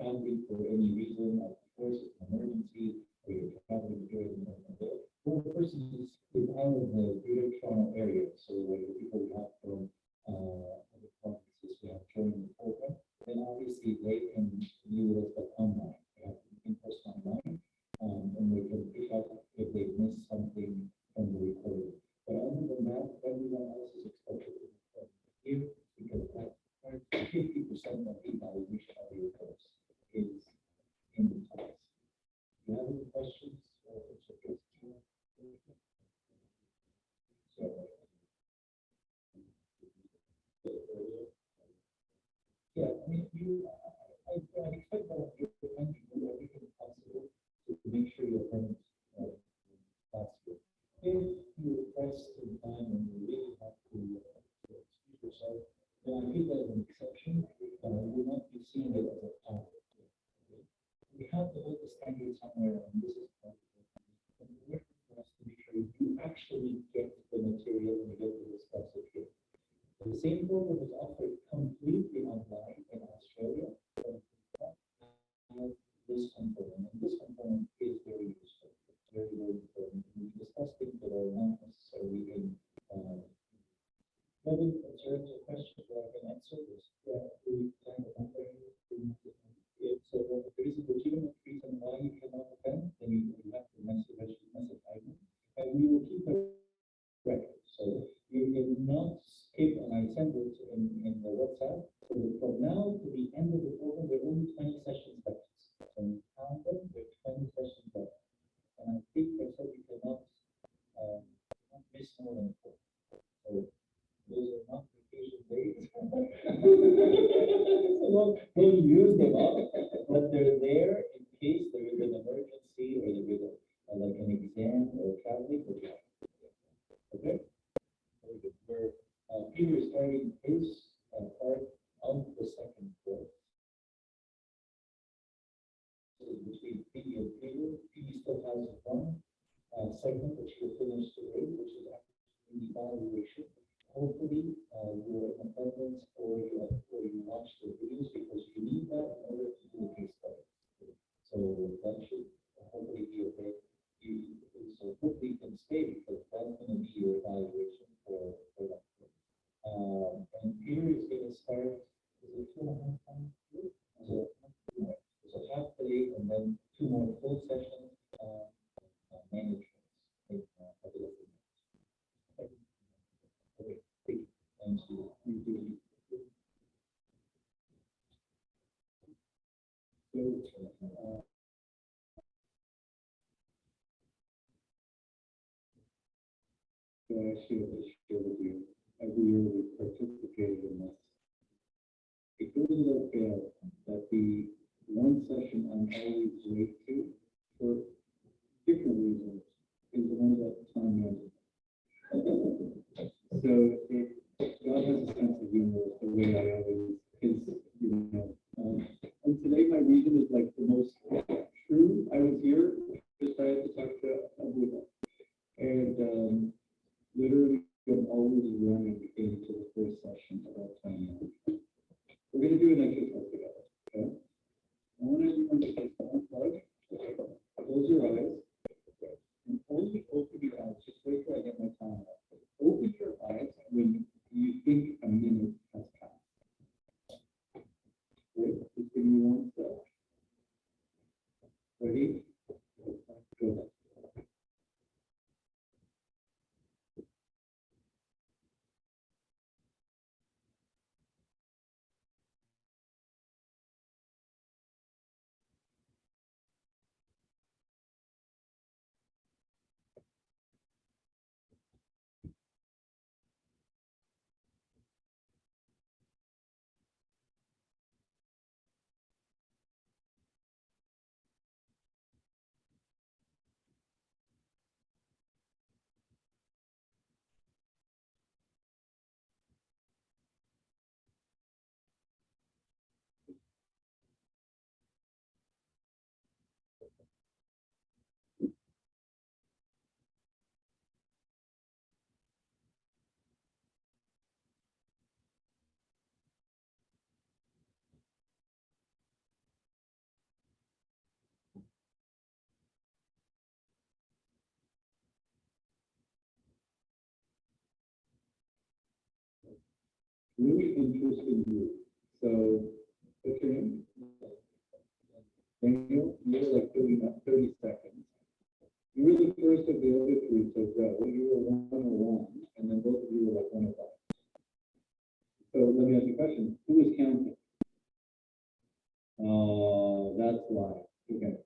traveling for any reason, of course, it's an emergency, or you're traveling during the day, or the person is out of the Greater Toronto area, so like the people we have from other provinces we have joining the program, then obviously they can view this like online. They have in person online, and they can pick up if they missed something from the recording. But other than that, everyone else is expected to record here because that 50% of the evaluation of your course is in the class. Do you have any questions? So, yeah, I mean, I expect that you're trying to do everything possible to make sure your parents pass you. If you press in time and you really have to excuse yourself, then I think that is an exception, but I will not be seeing it as a pattern. Okay? We have to hold the standard somewhere, and this is part of it. And we're for us to make sure you actually get the material and you get to discuss it here. The same program is offered completely online in Australia, but have this component, and this component is very useful. It's very, very important. We discuss things that are not necessarily in other concerns or questions that I can answer this. Yeah, we kind of it's so if there is a legitimate reason why you cannot attend, then you have to message item, and we will keep it record. So you cannot skip, and I send it in the WhatsApp. So from now to the end of the program, there are only 20 sessions left. So you count them, there are 20 sessions left. And I think I said you cannot miss more than 4. So those are not vacation days. So don't use them up, but they're there in case there is an emergency or there is like an exam or traveling or travel. Okay? Very good. We're Peter is starting his part on the second course. So between Petey and Peter, Petey still has one segment that she'll finish today, which is actually the evaluation. Hopefully, you're in attendance or you watch the videos because you need that in order to do the case study. So that should hopefully be okay. So hopefully you can stay because that's going to be your evaluation for that. And Peter is going to start, is it 2.5 times? So half the day and then 2 more full sessions, management. Okay, thank you. I share with you. Every year we participated in this. It goes without fail that the one session I'm always late to, for different reasons, is the one about time management. So God has a sense of humor the way I always is, and today my reason is like the most true. I was here just I had to talk to Abuja, and literally I'm always running into the first session about time management. We're going to do an exercise together. Okay? I want everyone to take one plug, close your eyes, and only open your eyes. Just wait till I get my time up. Open your eyes when you think a minute has passed. Great. Just give me one sec. Ready? Go ahead. really interesting group. So, what's your name? Daniel, you're like 30 seconds. You were the first of the other three to go. You were 101, and then both of you were like 105. So let me ask you a question. Who was counting? Oh, that's why. Okay.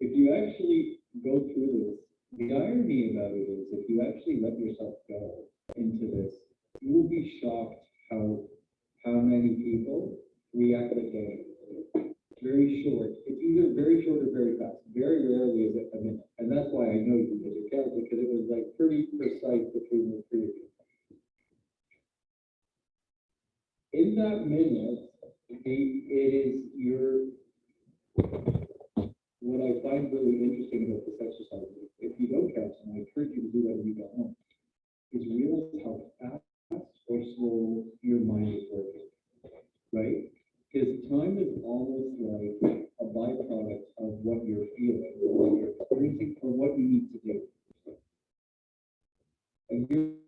If you actually go through this, the irony about it is if you actually let yourself go into this, you will be shocked how many people react the game. Very short. It's either very short or very fast. Very rarely is it a minute. And that's why I know you because you're Catholic, because it was like pretty precise between the three of you. In that minute, it is your, what I find really interesting about this exercise, if you don't catch, and I encourage you to do that when you get home, is realize how fast or slow your mind is working, right? Because time is almost like a byproduct of what you're feeling, or what you're experiencing, or what you need to do. And you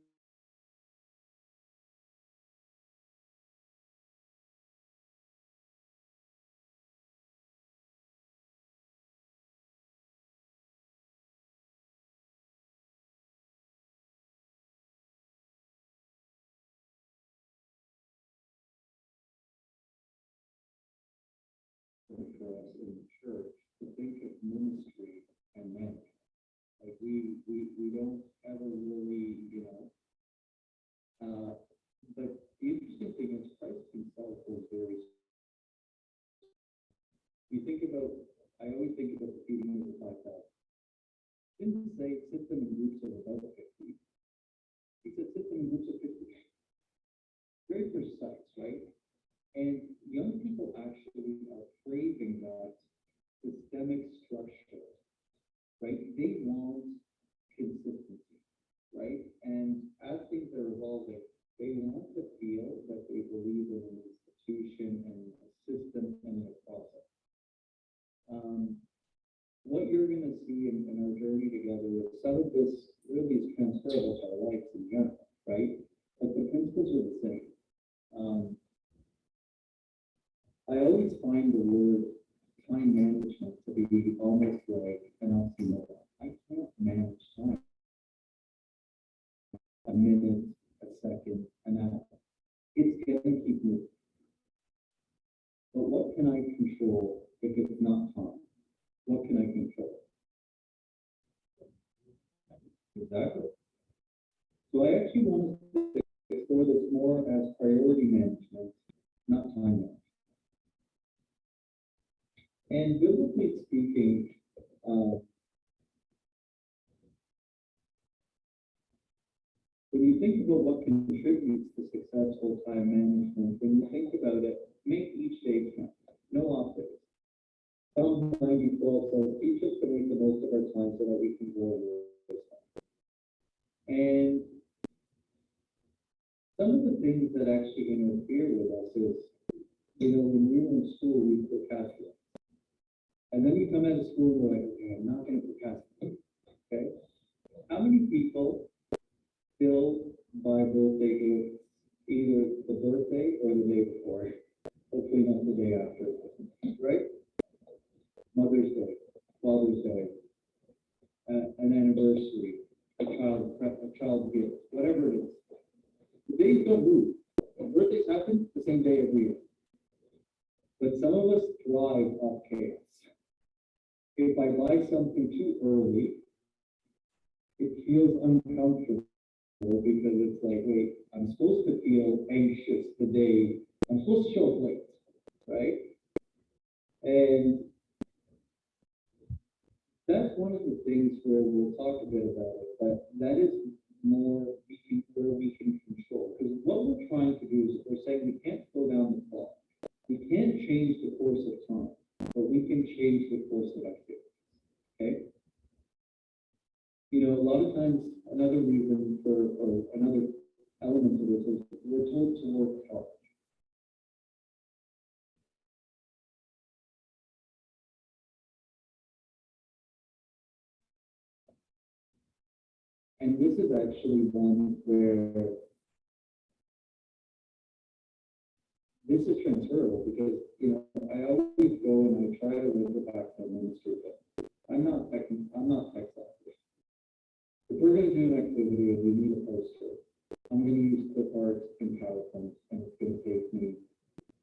for us in the church to think of ministry and marriage. Like we don't ever really, but the interesting thing is Christ himself was very, you think about, I always think about the feeding of the 5,000. Didn't say sit them in groups of about 50. He said sit them in groups of 50. Very precise, right? And young people actually are craving that systemic structure, right? They want consistency, right? And as things are evolving, they want to feel that they believe in an institution and a system and a process. What you're going to see in our journey together is some of this really is transferable to our lives in general, right? But the principles are the same. I always find the word time management to be almost like an oxymoron. I can't manage time. A minute, a second, an hour. It's going to keep moving. But what can I control if it's not time? What can I control? Exactly. So I actually want to explore this more as priority management, not time management. And biblically speaking, when you think about what contributes to successful time management, when you think about it, make each day count. No off days. Psalm 90:12 says, teach us to make the most of our time so that we can grow in wisdom. And some of the things that actually interfere with us is, when we were in school, we procrastinate. And then you come out of school and you're like, okay, I'm not going to procrastinate. Okay? How many people still buy birthday gifts either the birthday or the day before? Hopefully not the day after, right? Mother's Day, Father's Day, an anniversary, a child gift, whatever it is. The days don't move. Birthdays happen the same day every year. But some of us thrive off chaos. If I buy something too early, it feels uncomfortable because it's like, wait, I'm supposed to feel anxious the day, I'm supposed to show up late, right? And that's one of the things where we'll talk a bit about it, but that is more where we can control. Because what we're trying to do is we're saying we can't slow down the clock. We can't change the course of time, but we can change the course of activity. Okay? A lot of times, another reason for, or another element of this is we're told to work hard. And this is actually one where this is transferable because, I always go and I try to live the back to administer it. I'm not tech savvy. If we're gonna do an activity and we need a poster, I'm gonna use clip art and PowerPoint, and it's gonna take me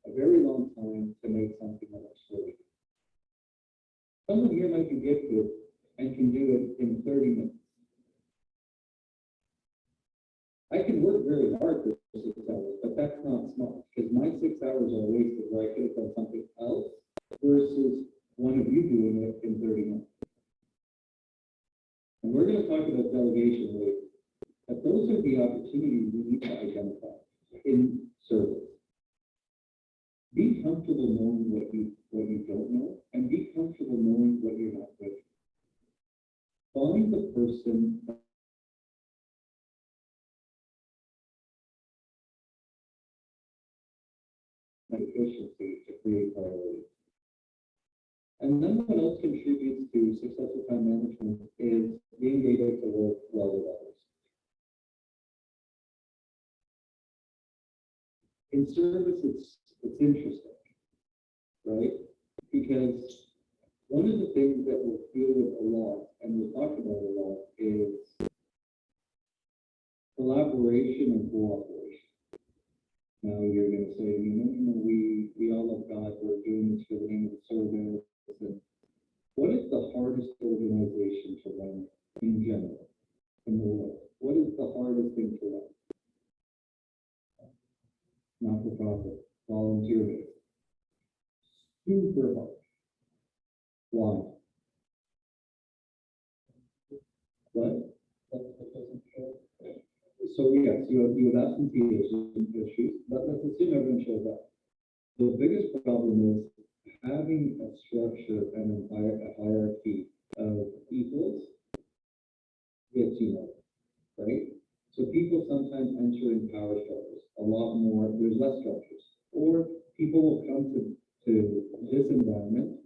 a very long time to make something that looks really good. Someone here might be gifted and can do it in 30 minutes. I can work very hard for 6 hours, but that's not smart, because my 6 hours are wasted where I could have done something else versus one of you doing it in 30 minutes. And we're going to talk about delegation later, but those are the opportunities we need to identify in service. Be comfortable knowing what you don't know, and be comfortable knowing what you're not good at. Find the person efficiency to create priorities. And then what else contributes to successful time management is being able to work well with others. In service, it's interesting, right? Because one of the things that we'll deal with a lot, and we'll talk about a lot, is collaboration and cooperation. Now you're going to say, we all love God, we're doing this for the name of the service. And what is the hardest organization to run in general in the world? What is the hardest thing to run? Not-for-profit, volunteer-based. Super hard. Why? What? So yes, you have absenteeism issues, but let's assume everyone shows up. The biggest problem is having a structure and a hierarchy of equals gets you nowhere, right? So people sometimes enter in power structures a lot more. There's less structures, or people will come to this environment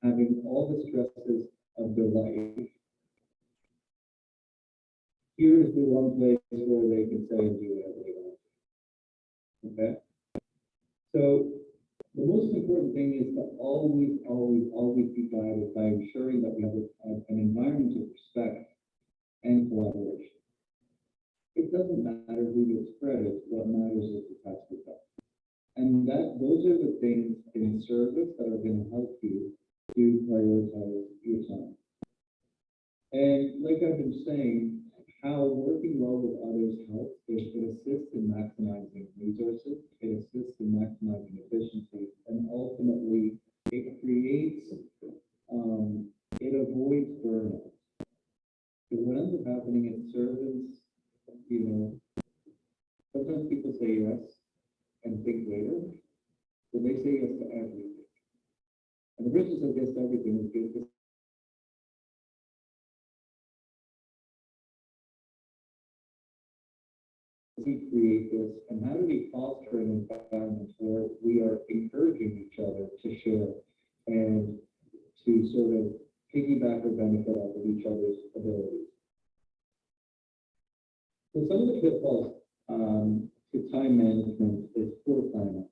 having all the stresses of their life. Here is the one place where they can say and do whatever they want. Okay? So the most important thing is to always, always, always be guided by ensuring that we have an environment of respect and collaboration. It doesn't matter who gets credit, what matters is the task result. And those are the things in service that are going to help you to prioritize your time. And like I've been saying, how working well with others helps is it assists in maximizing resources, it assists in maximizing efficiency, and ultimately it creates, it avoids burnout. Because what ends up happening in service, sometimes people say yes and think later, but they say yes to everything. And the person says yes to everything is good. We create this, and how do we foster an environment where we are encouraging each other to share and to sort of piggyback or benefit off of each other's abilities? So some of the pitfalls to time management is poor planning.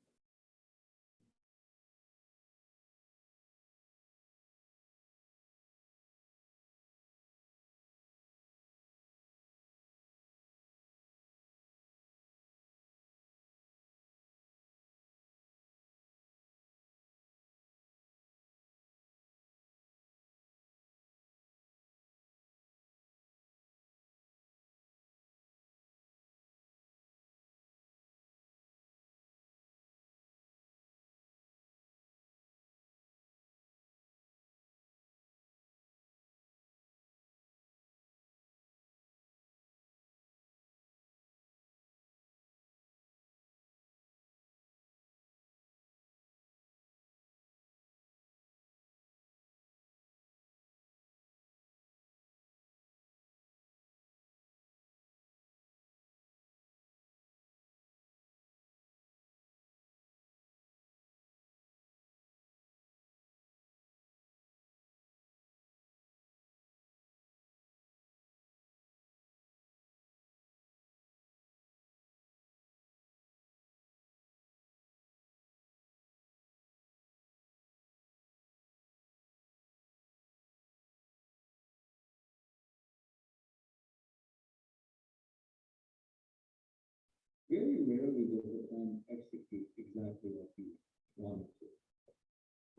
very rarely does the plan execute exactly what you want it to.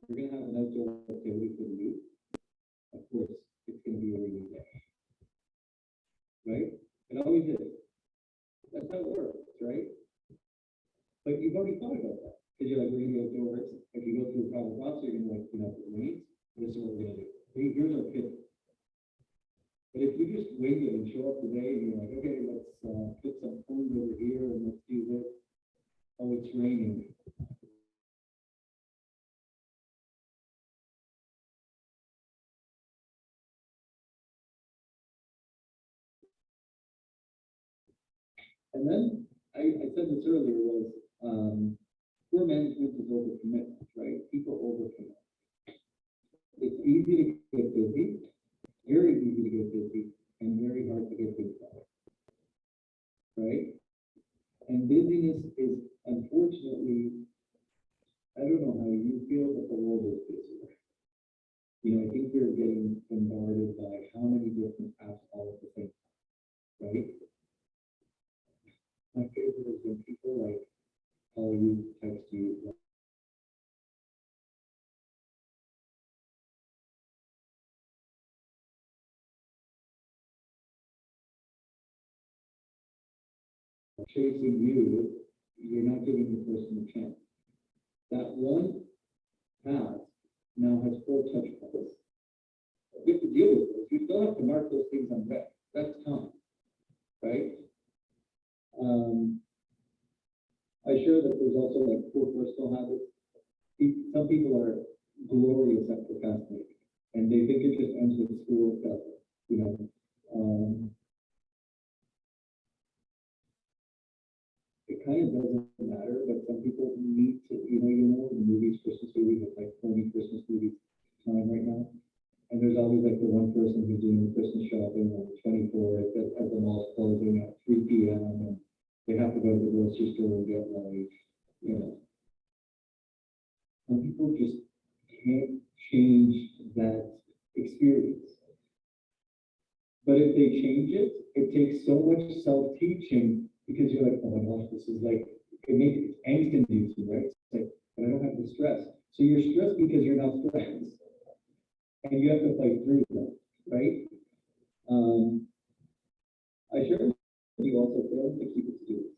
You're gonna have an outdoor activity for the youth. Of course, it's gonna be a rainy day, right? It always is. That's how it works, right? But you've already thought about that. Because you're like, we're gonna go outdoors. If you go through a private process, you're gonna like, if it rains, this is what we're gonna do. Here's our kit. But if you just wing it and show up today and you're like, okay, let's put some food over here and let's do this. Oh, it's raining. And then I said this earlier was poor management is overcommitment, right? People overcommit. It's easy to get busy, very easy to get busy, and very hard to get things done, right? And busyness is unfortunately, I don't know how you feel, but the world is busy. I think we're getting bombarded by how many different apps all at the same time, right? My favorite is when people like call you, text you, chasing you, you're not giving the person a chance. That one path now has 4 touch points. You have to deal with those. You still have to mark those things on red. That's time, right? I share that there's also like poor personal habits. Some people are glorious at procrastinating, and they think it just ends with school stuff. It kind of doesn't matter, but some people need to, the movies, Christmas movies, it's like 20 Christmas movies time right now. And there's always like the one person who's doing the Christmas shopping on the 24th as the mall's closing at 3 p.m. and they have to go to the grocery store and get like, some people just can't change that experience. But if they change it, it takes so much self-teaching because you're like, oh my gosh, this is like, it makes it angst-inducing, right? It's like, but I don't have the stress. So you're stressed because you're not stressed. And you have to fight through that, right? I share with you also fail to keep it to do.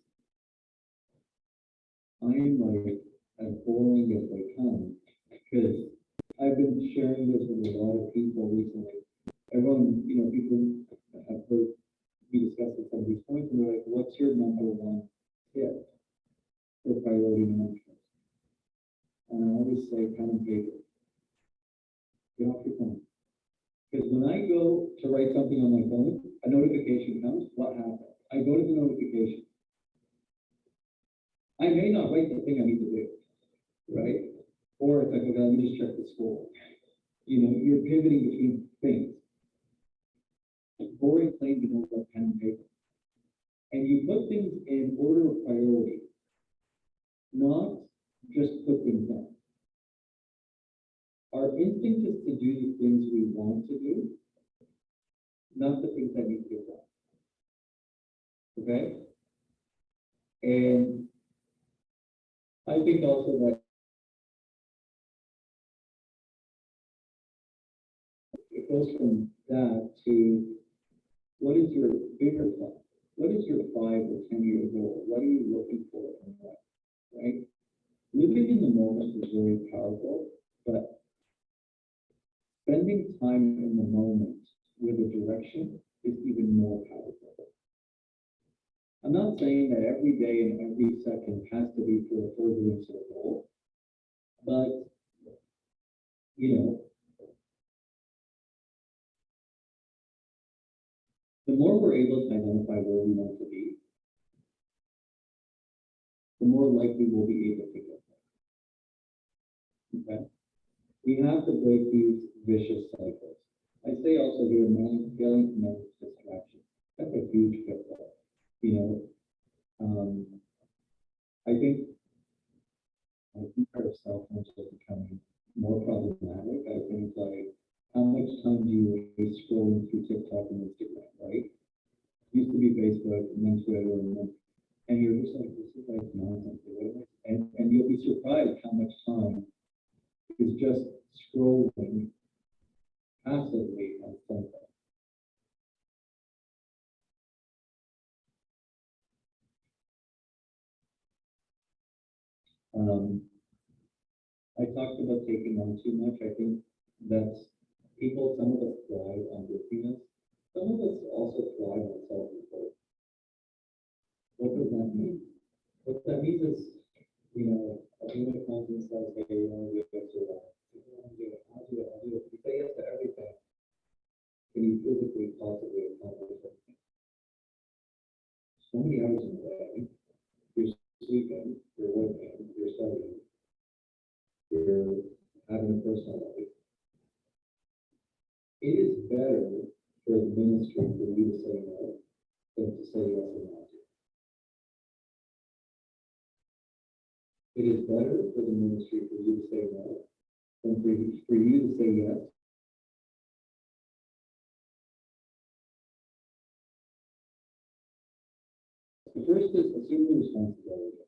I'm like as boring as I can because I've been sharing this with a lot of people recently. Everyone, people have heard me discuss some of these points, and they're like, what's your number one tip for priority management? And I always say pen and paper. Get off your phone. Because when I go to write something on my phone, a notification comes, what happens? I go to the notification. I may not write the thing I need to do, right? Or it's like, okay, let me just check the score. You're pivoting between things. Boring plain to know about pen and paper. And you put things in order of priority, not just put things down. Our instinct is to do the things we want to do, not the things that need to get done. Okay? And I think also that it goes from that to what is your bigger plan? What is your 5 or 10-year goal? What are you looking for in life? Right? Living in the moment is very powerful, but spending time in the moment with a direction is even more powerful. I'm not saying that every day and every second has to be for the furtherance of a goal, but the more we're able to identify where we want to be, the more likely we'll be able to get there. Okay? We have to break these vicious cycles. I say also here, failing to manage distraction. That's a huge pitfall. I think our cell phones are becoming more problematic. I think like how much time do you waste scrolling through TikTok and Instagram, right? Used to be Facebook and then Twitter and you're you're just like, this is like nonsense. And you'll be surprised how much time is just scrolling passively on something. Um, I talked about taking on too much. I think that's people, some of us thrive on busyness. Some of us also thrive on self-report. What does that mean? What that means is, you know, a human comes and says, hey, you want to do this or that. You want to do it, I'll do it, I'll do it. You say yes to everything. Can you physically possibly accomplish it? So many hours in a day. You're sleeping, you're working, you're studying, you're having a personal life. It is better for the ministry for you to say no than to say yes or not. It is better for the ministry for you to say no than for you to say yes. The first is assume the responsibility.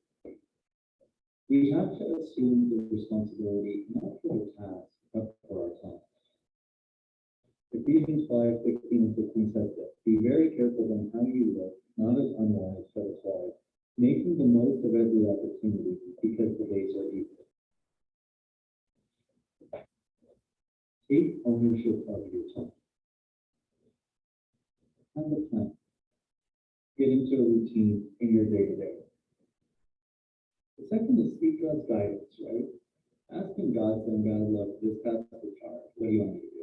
We have to assume the responsibility not for the task, but for our time. Ephesians 5:16 and 15 says this, be very careful then how you live, not as unwise, but as wise, making the most of every opportunity because the days are evil. Take ownership of your time. Have a plan. Get into a routine in your day-to-day. The second is seek God's guidance, right? Asking God, saying, God, look, this task is hard. What do you want me to do?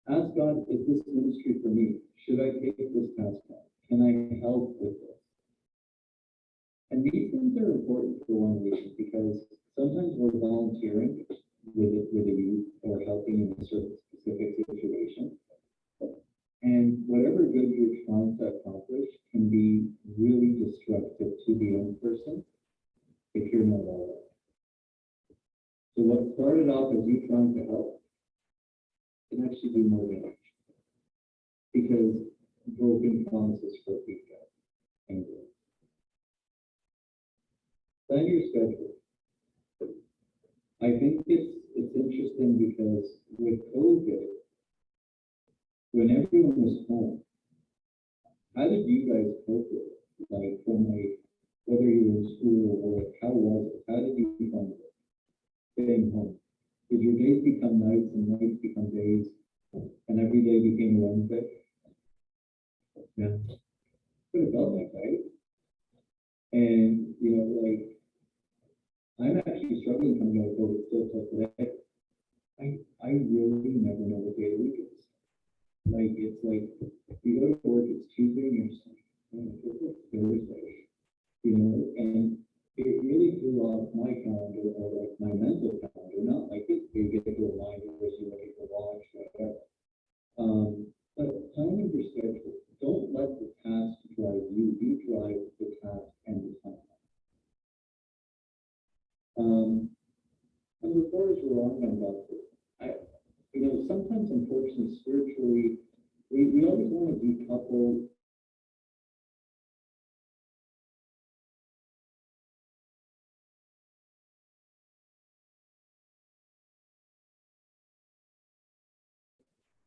Ask God, is this ministry for me? Should I take this task on? Can I help with this? And these things are important for one reason, because sometimes we're volunteering with a youth or helping in a certain specific situation. And whatever good you're trying to accomplish can be really destructive to the young person if you're not aware. So what started off as you trying to help can actually do more damage because broken promises for people and growth. Plan your schedule. I think it's interesting because with COVID, when everyone was home, how did you guys cope with it? Like whether you were in school or how was it? How did you find it? Staying home. Did your days become nights and nights become days and every day became Wednesday? Yeah. Could have felt like, right? And, you know, like, I'm actually struggling coming out of COVID still till today. I really never know what day of the week is. Like, it's like, you go to work, it's Tuesday, and you're just like, oh, it's Thursday, you know, and it really threw off my calendar or like my mental calendar, not like it, you get the reminders, you look at the watch, whatever. But planning your schedule, don't let the task drive you, you drive the task and the time. And the reporters were wrong about this. You know, sometimes unfortunately spiritually, we always want to decouple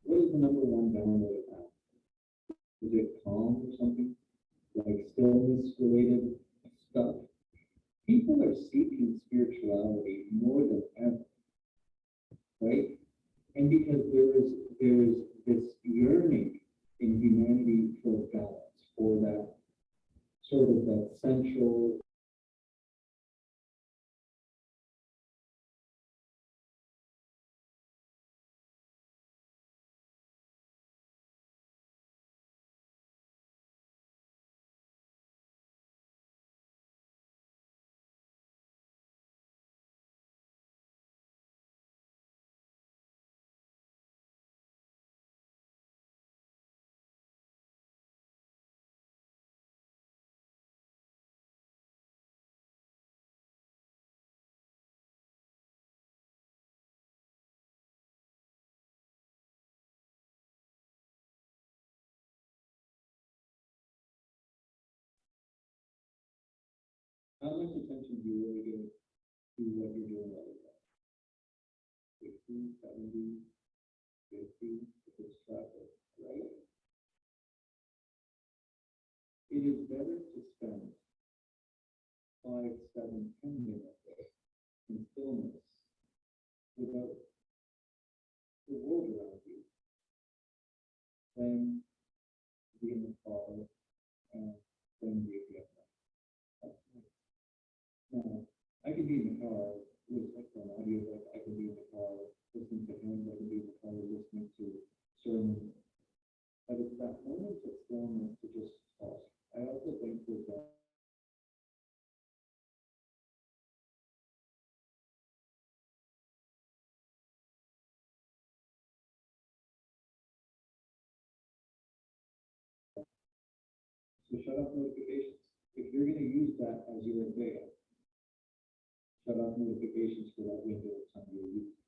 what is the number one download app? Is it Calm or something? Like stillness related stuff. People are seeking spirituality more than ever, right? And because there is this yearning in humanity for balance, for that sort of that central How much attention do you really give to what you're doing all the time? 60, 70, 50, if it's traffic, right? It is better to spend 5, 7, 10 minutes in stillness without the world around you than be in the car and then be at the other. Now, I could be in the car with an audio book, I could be in the car listening to hymns, I could be in the car listening to sermons. But it's that moment of stillness to just pause. I also think that so shut off notifications. If you're going to use that as your veil, shut off notifications for that window of time you're using,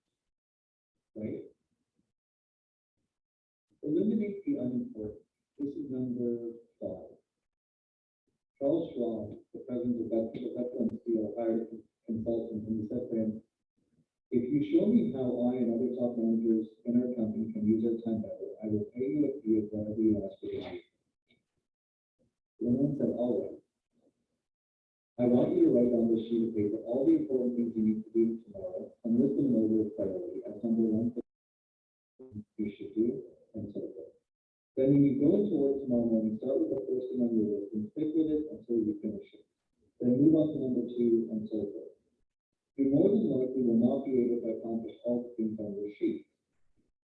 right? Eliminate the unimportant. This is number 5. Charles Schwab, the president of Bethlehem Steel, hired a consultant, and he said to him, if you show me how I and other top managers in our company can use our time better, I will pay you a fee of whatever you ask for tonight. The man said, all right. I want you to write on this sheet of paper all the important things you need to do tomorrow and list them in order of priority as number 1 you should do, and so forth. Then when you go into work tomorrow morning, start with the first thing on your list and stick with it until you finish it. Then move on to number 2 and so forth. You more than likely will not be able to accomplish all the things on your sheet,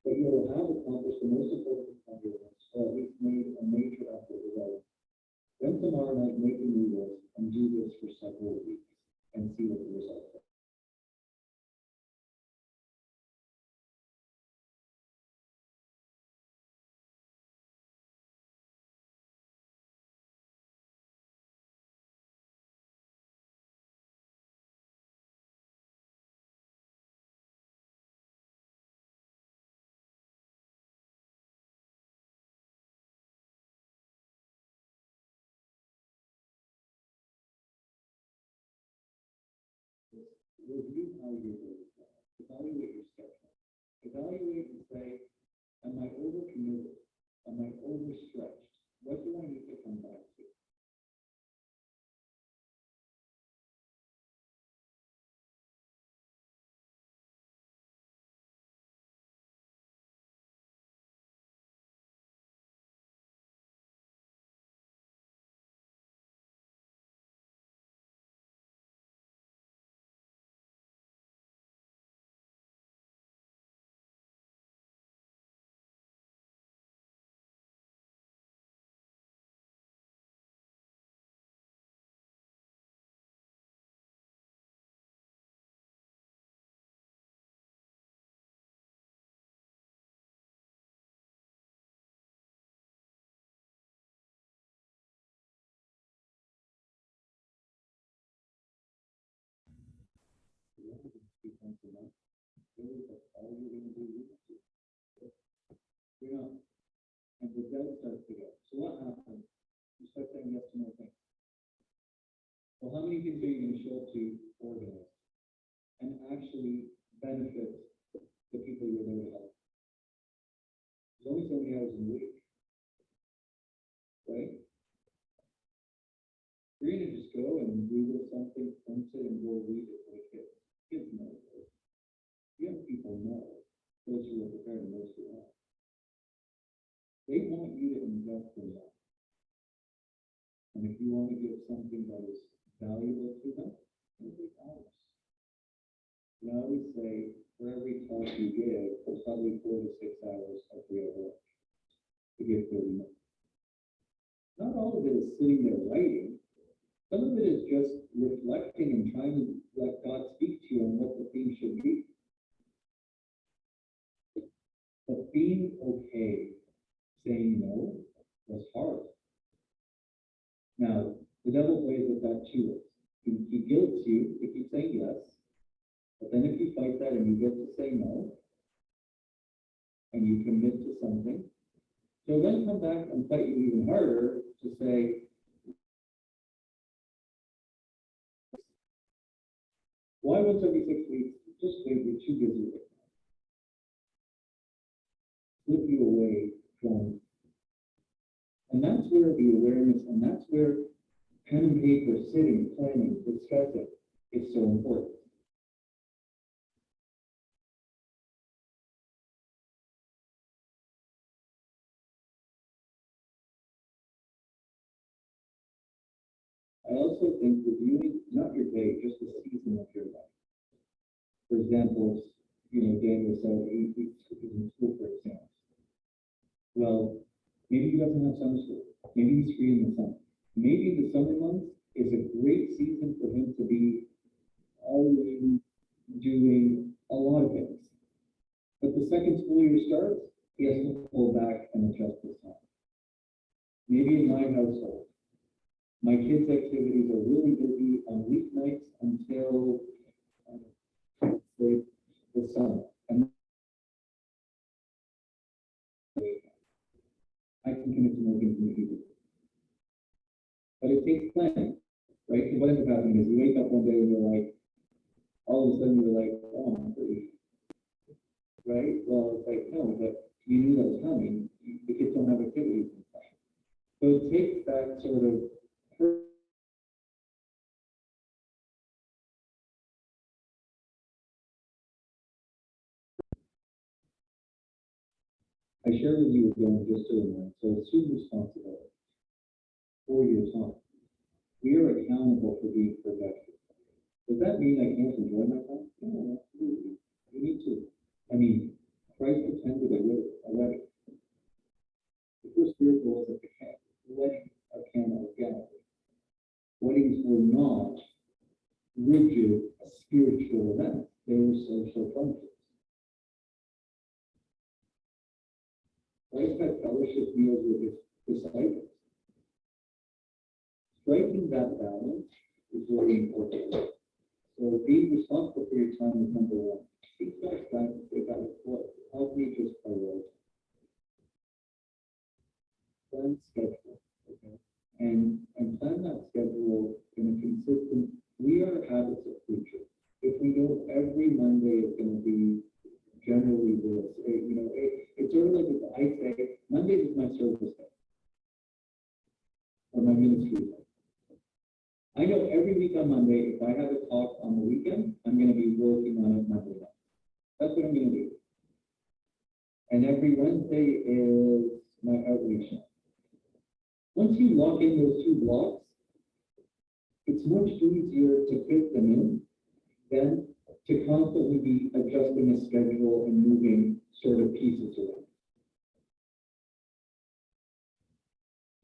but you will have accomplished the most important things on your list, or at least made a major effort regarding. Then tomorrow night, make a new list and do this for several weeks and see what the results are. Review how your day is going. Evaluate your schedule. Evaluate and say, am I overcommitted? Am I overstretched? What do I need to come back to? You don't have to speak once a month. Really, that's all you're going to do. You're not. And the doubt starts to go. So what happens? You start saying yes to more things. Well, how many things are you going to show up to organize and actually benefit the people you're there to help? There's only so many hours in a week, right? You're going to just go and Google something, print it, and go read it for the kids. Kids know it. Young people know. Those who are prepared and those who aren't. They want you to invest in them. And if you want to give something that is valuable to them, it'll take hours. And I always say, for every talk you give, there's probably 4 to 6 hours of real work to give 30 minutes. Not all of it is sitting there writing. Some of it is just reflecting and trying to let God speak to you on what the theme should be. But being okay saying no was hard. Now, the devil plays with that too. He guilts you if you say yes, but then if you fight that and you get to say no, and you commit to something, he'll then come back and fight you even harder to say, Why once every 6 weeks? Just wait, you're too busy right now. Slip you away from, and that's where the awareness, and that's where pen and paper, sitting, planning, discussing is so important. I also think reviewing not your day, just the season of your life. For example, Daniel said 8 weeks is in school for exams. Well, maybe he doesn't have summer school. Maybe he's free in the summer. Maybe the summer months is a great season for him to be always doing a lot of things. But the second school year starts, he has to pull back and adjust his time. Maybe in my household, my kids' activities are really busy on weeknights until the summer. And I can commit to more things in the evening. But it takes planning, right? And what ends up happening is you wake up one day and you're like, all of a sudden you're like, oh, I'm free. Right? Well, it's like, no, but you knew that was coming. The kids don't have activities in time. So it takes that sort of I share with you again just to remind, so student responsibility for your time. We are accountable for being productive. Does that mean I can't enjoy my time? No, absolutely. You need to. I mean, Christ attended a wedding. The first miracle was at the wedding of Cana of Galilee. Weddings were not rigid spiritual events. They were social functions. Christ had fellowship meals with his disciples. Striking that balance is really important. So being responsible for your time is number one. Seek God's guidance, say, God, what? Help me just prioritize. Plan schedule, okay? And plan that schedule in a consistent, we are habits of creatures. If we know every Monday is going to be generally this, it's sort of like if I say, Monday is my service day, or my ministry day. I know every week on Monday, if I have a talk on the weekend, I'm going to be working on it Monday night. That's what I'm going to do. And every Wednesday is my outreach night. Once you lock in those 2 blocks, it's much easier to fit them in than to constantly be adjusting a schedule and moving sort of pieces around.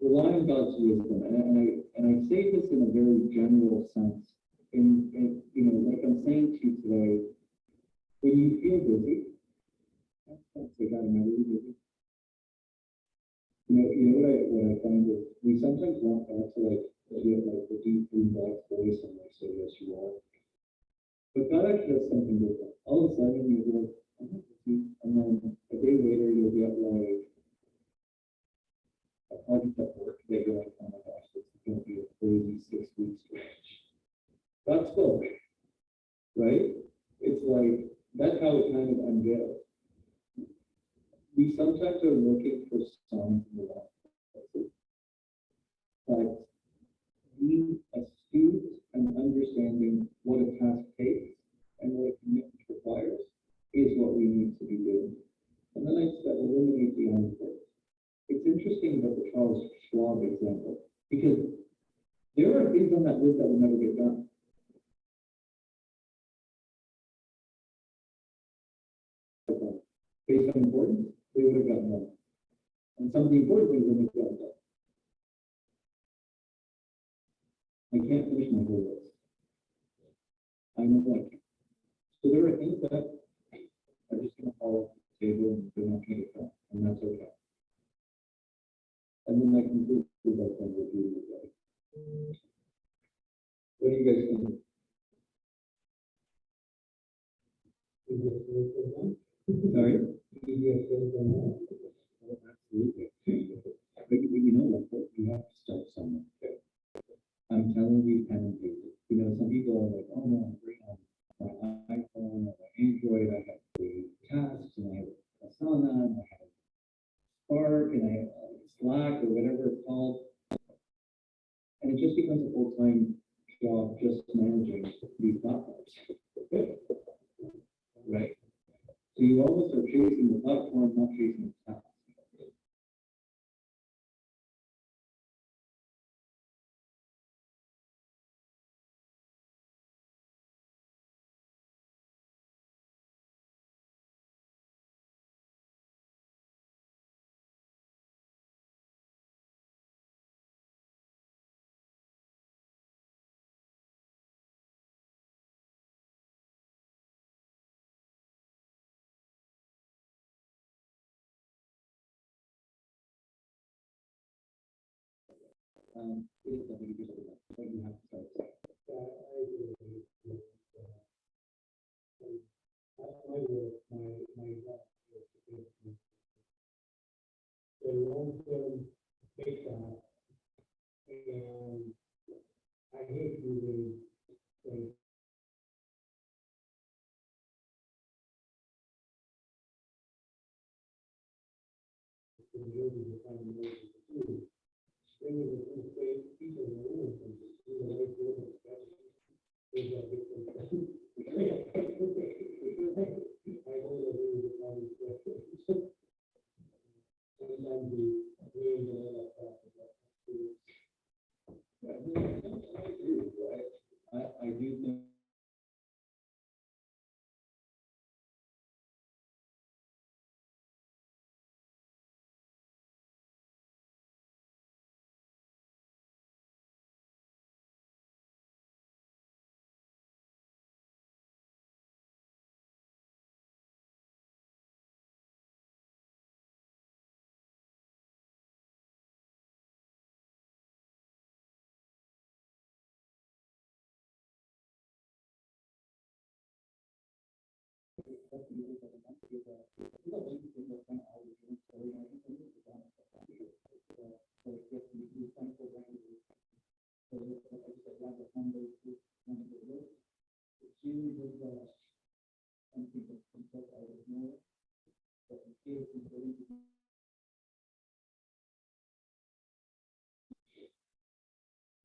Rely on God's wisdom, and I say this in a very general sense. Like I'm saying to you today, when you feel busy, don't say, God, am I really busy? What I find is we sometimes want God to get the deep blue black voice and say, yes, you are. But God actually does something different. All of a sudden you'll be like, I'm not busy, and then a day later you'll get like a project at work, they go like, oh my gosh, this is going to be a crazy 6 week stretch. That's still big, right? It's like, that's how it kind of unveils. We sometimes are looking for signs in the wrong places. But being astute and understanding what a task takes and what a commitment requires is what we need to be doing. And then I said, eliminate the unfit. It's interesting about the Charles Schwab example, because there are things on that list that will never get done. Based on importance, they would have gotten done. And some of the important things wouldn't have gotten done. I can't finish my whole list. I know I can't. So there are things that are just going to fall off the table and they're not going to get done, and that's okay. And then I conclude with that kind of review of that. What do you guys think? Sorry? Oh, absolutely. But you know what? You have to start somewhere. I'm telling you, pen and paper. Some people are like, oh no, I'm great on spends a full-time job just managing these platforms. Right? So you almost are chasing the platform, not chasing the task. It is something you do, but you have to start. The long-term data, and I hate using like the ability to find the way to do. Bringing the full state people in the room and just do the right deal with that. There's that difference. I know that we would probably sometimes we really know that process. I agree with you. I do think.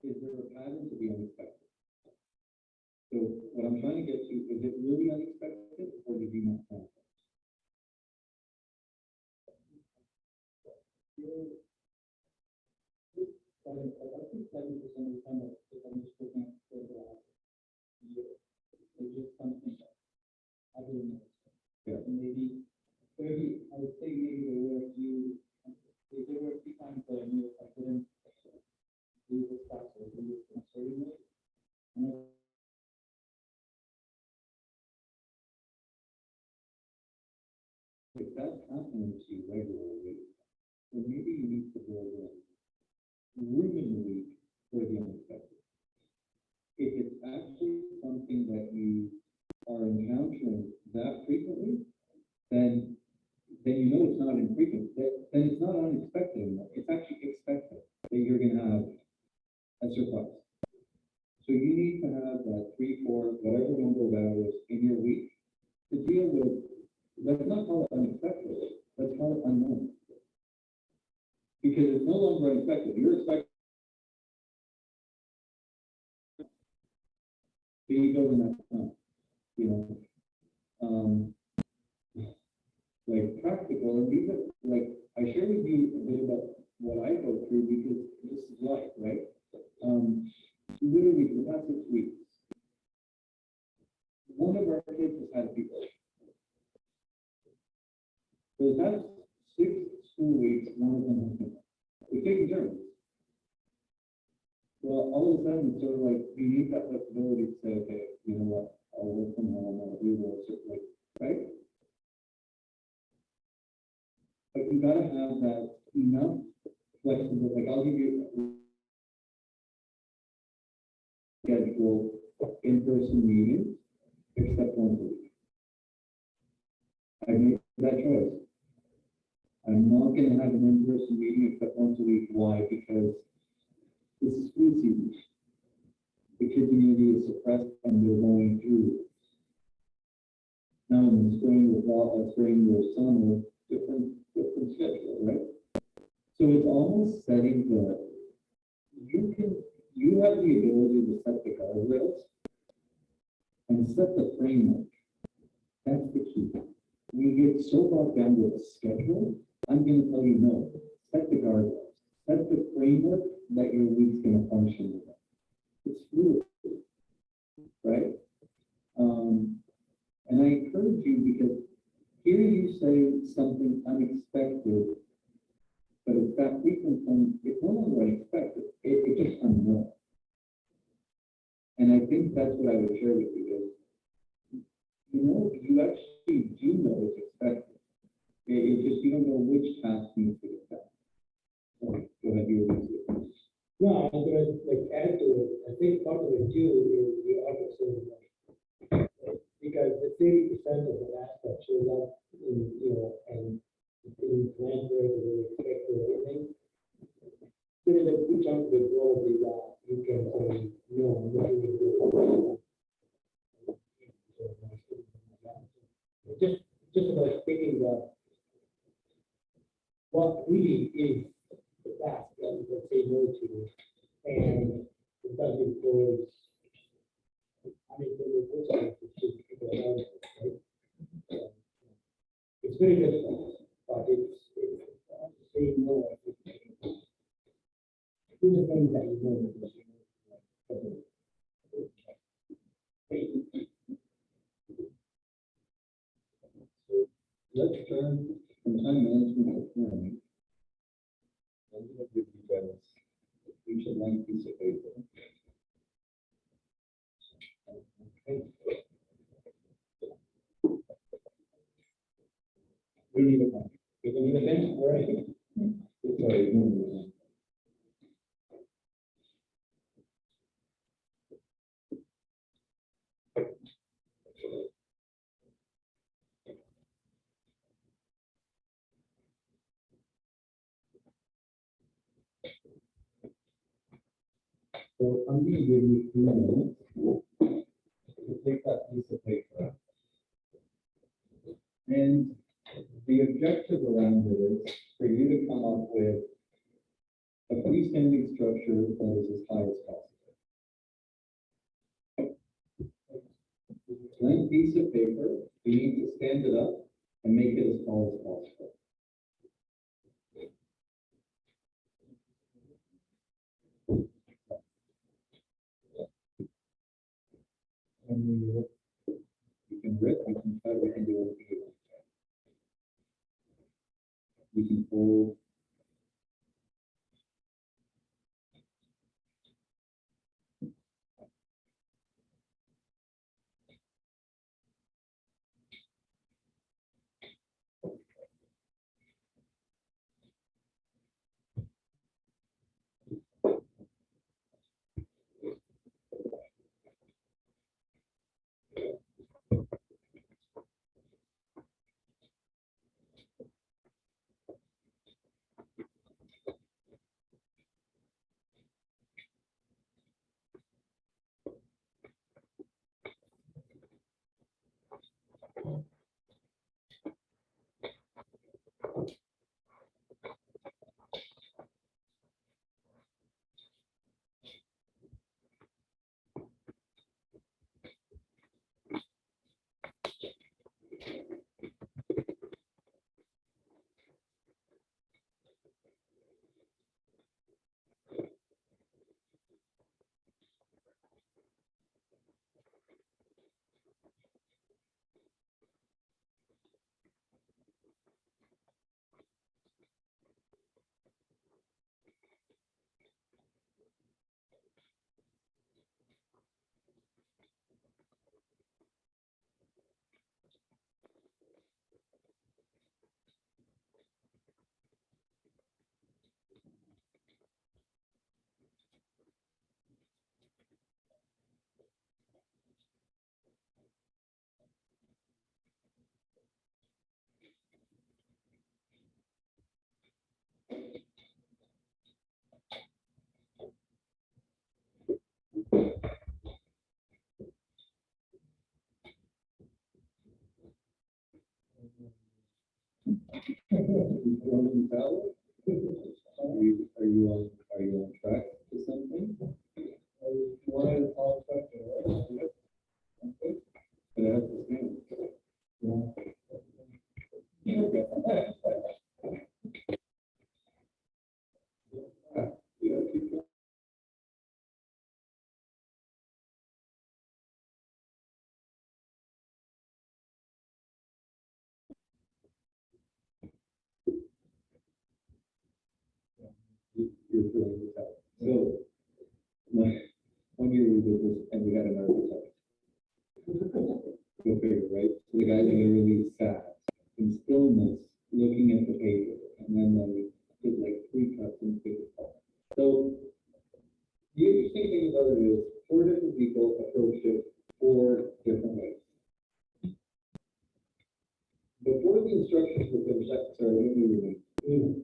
Is there a pattern to be unexpected? So what I'm trying to get to, is it really unexpected or did you not plan for it? I think 70% of the time, if I'm just looking at the last year, it's just something that I didn't know. Yeah. And maybe 30, I would say maybe there were a few times that I knew if I couldn't do this task or do this in a certain way. And if that's happening to you regularly, then maybe you need to build in room in the week for the unexpected. If it's actually something that you are encountering that frequently, then you know it's not infrequent. Then it's not unexpected anymore. It's actually expected that you're going to have a surplus. So you need to have that 3, 4, whatever number of hours in your week to deal with. Let's not call it unexpected. Let's call it unknown. Because it's no longer unexpected. You're expecting. So you go in that time, like practical, and these are like, I share with you a bit about what I go through because this is life, right? Literally for the past 6 weeks, one of our kids has had a fever. For the past 6 school weeks, one of them has been. We're taking turns. Well, all of a sudden, it's sort of like, you need that flexibility to say, okay, you know what, I'll work from home, I'll do this, like, right? But you gotta have that enough flexible, like, I'll give you schedule in-person meetings, except once a week. I made that choice. I'm not gonna have an in-person meeting except once a week. Why? Because this is flu season. The kids' immunity is suppressed and they're going through. Now in the spring or fall, spring or summer, different schedule, right? So it's almost setting the, you you have the ability to set the guardrails and set the framework. That's the key. We get so bogged down with a schedule, I'm gonna tell you no, set the guardrails, set the framework that your week's gonna function with. It's fluid, right? And I encourage you because here you say something unexpected, but it's that frequent thing, it's no longer unexpected, it's just unknown. And I think that's what I would share with you is, you know, you actually do know it's expected. It's just you don't know which task needs to get done. Sorry, go ahead, you were going to say. No, I'm gonna like add to it. I think part of it too is the opposite. Because the 30% of the aspect shows up in, you know, and in plan where they expect or anything. There is a good chunk of it probably that you can say, no, I'm not going to do it. Just about thinking that what really is the task that we can say no to, and it doesn't cause, I mean, the person to people around it, right? It's very difficult, but it's saying no. Do the things that you know. Let's turn from time management to planning. I'm going to give you guys each a blank piece of paper. Okay. We need a pen. You can need a pen, all right? Sorry, no. So I'm going to give you 2 minutes to take that piece of paper. And the objective around it is for you to come up with a freestanding structure that is as high as possible. Blank piece of paper, you need to stand it up and make it as tall as possible. And you can rip, you can cut, we can do anything you want. You can fold. Rolling towel? Are you on track to something? during the time. So, one year we did this and we had an architect. Go figure, right? So the guy literally sat in stillness, looking at the paper, and then they did like 3 cuts and paper. So the interesting thing about it is 4 different people approached it 4 different ways. Before the instructions were finished, sorry, I don't know your name.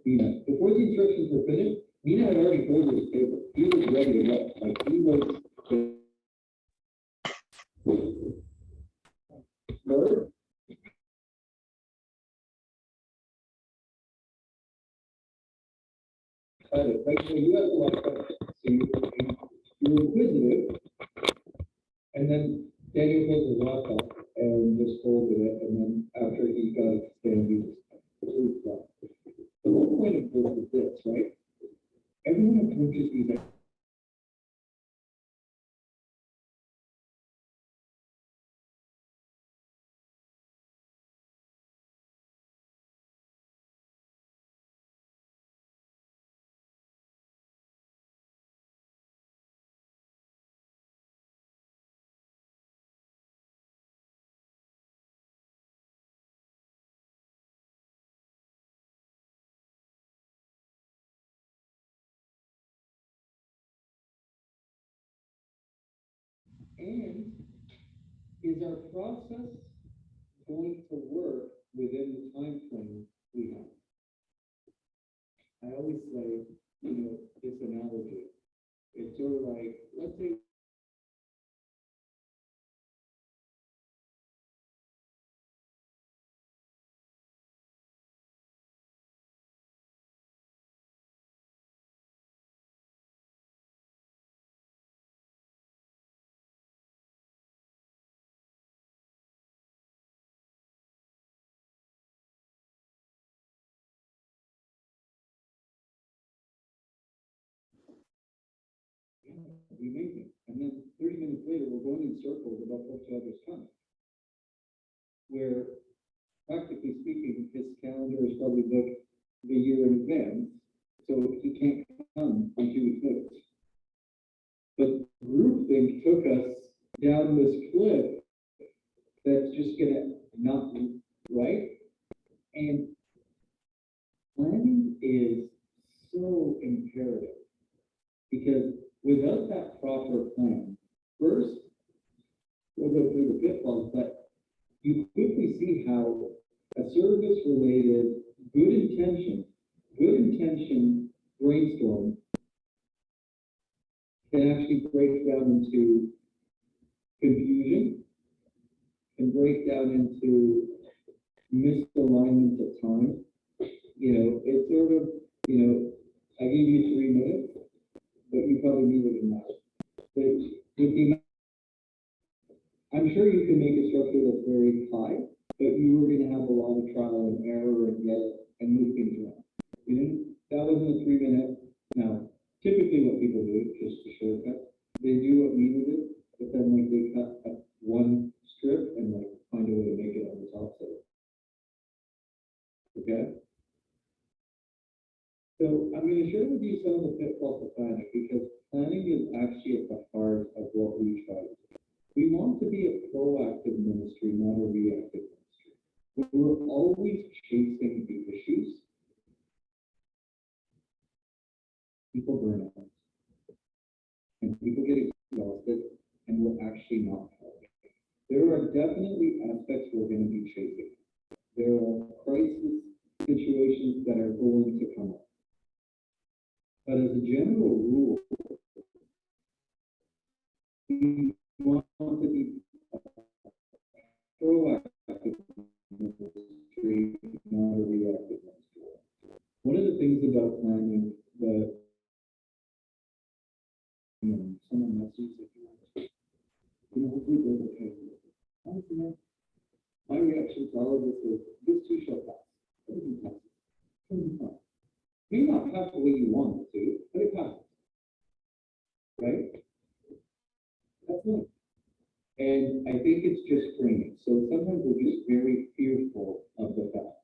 Mina. Before the instructions were finished, Mina had already folded his paper. He was ready to go. Like he was. Lord? Like, so you have a lot of questions. So you're inquisitive, and then Daniel pulled his laptop and just folded it, and then after he got it stand, he just moved on. The whole point of this is this, right? Everyone approaches these. And is our process going to work within the time frame we have? I always say, this analogy. It's sort of like, let's say we make it, and then 30 minutes later, we're going in circles about what to others come. Where, practically speaking, his calendar is probably booked the year in advance, so he can't come on 2 weeks' notice. But groupthink took us down this cliff that's just gonna not be right. And planning is so imperative because without that proper plan, first, we'll go through the pitfalls, but you quickly see how a service-related good intention brainstorm can actually break down into confusion, can break down into misalignment of time. It's sort of, I gave you 3 minutes, but you probably needed an hour. But I'm sure you can make a structure that's very high, but you were going to have a lot of trial and error and move things around. That wasn't a 3 minute. Now, typically what people do, just to shortcut, they do what Mina did, but then like they cut one strip and like find a way to make it on the top side. Okay? So I'm going to share with you some of the pitfalls of planning because planning is actually at the heart of what we try to do. We want to be a proactive ministry, not a reactive ministry. We're always chasing the issues. People burn out. And people get exhausted, and we're actually not helping. There are definitely aspects we're going to be chasing. There are crisis situations that are going to come up. But as a general rule, we want to be proactive ministry, not a reactive ministry. One of the things about planning that someone messages if hopefully they're okay with it. Honestly, my reaction to all of this is this too shall pass. Everything passes. It'll be fine. May not pass the way you want it to, but it passes. Right? That's it. And I think it's just framing. So sometimes we're just very fearful of the fact.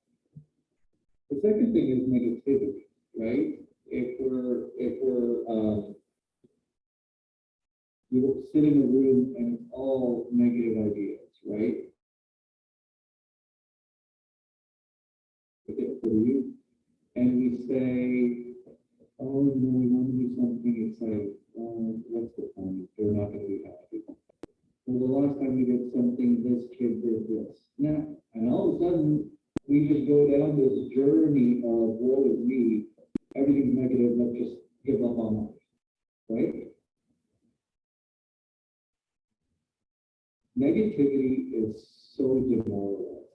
The second thing is negativity, right? you will sit in a room and it's all negative ideas, right? Okay, for you, and we say, oh, no, we want to do something, it's like, what's the point? They're not going to be happy. Well, the last time we did something, this kid did this. Now, and all of a sudden, we just go down this journey of woe is me, everything's negative, let's just give up on life, right? Negativity is so demoralizing.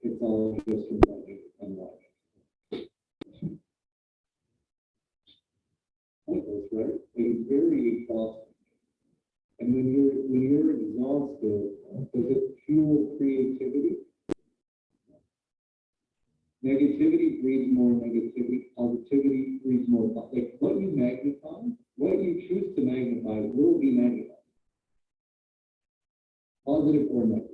It's all just running and life. Pointless, right? It's very exhausting. And when you're exhausted, does it fuel creativity? Negativity breeds more negativity. Positivity breeds more. Like what you magnify, what you choose to magnify will be magnified. Positive or negative.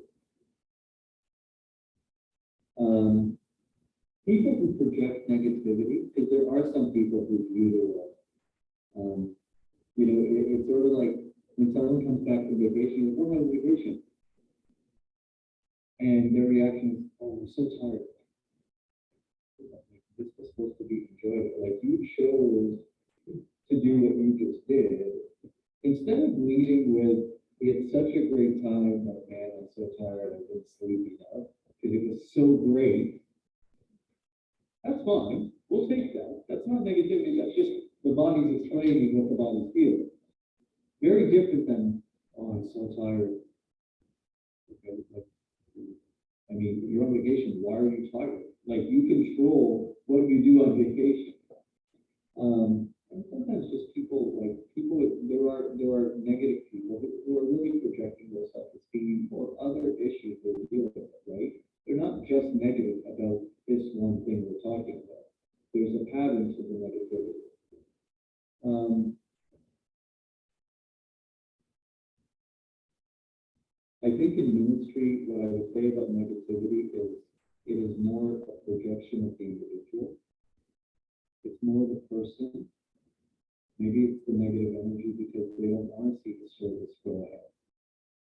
People who project negativity, because there are some people who view their life. It's sort of like when someone comes back from vacation, we're on vacation. And their reaction is, oh, I'm so tired. This was supposed to be enjoyable. Like you chose to do what you just did. Instead of leading with, we had such a great time, but man, I'm so tired, I've been sleeping now. Because it was so great. That's fine. We'll take that. That's not negativity. That's just the body's explaining what the body's feeling. Very different than, oh, I'm so tired. I mean, you're on vacation. Why are you tired? Like you control what you do on vacation. And sometimes just people, there are negative people who are really projecting their self-esteem or other issues they're dealing with, right? They're not just negative about this one thing we're talking about. There's a pattern to the negativity. I think in ministry, what I would say about negativity is it is more a projection of the individual. It's more the person. Maybe it's the negative energy because they don't want to see the service go ahead.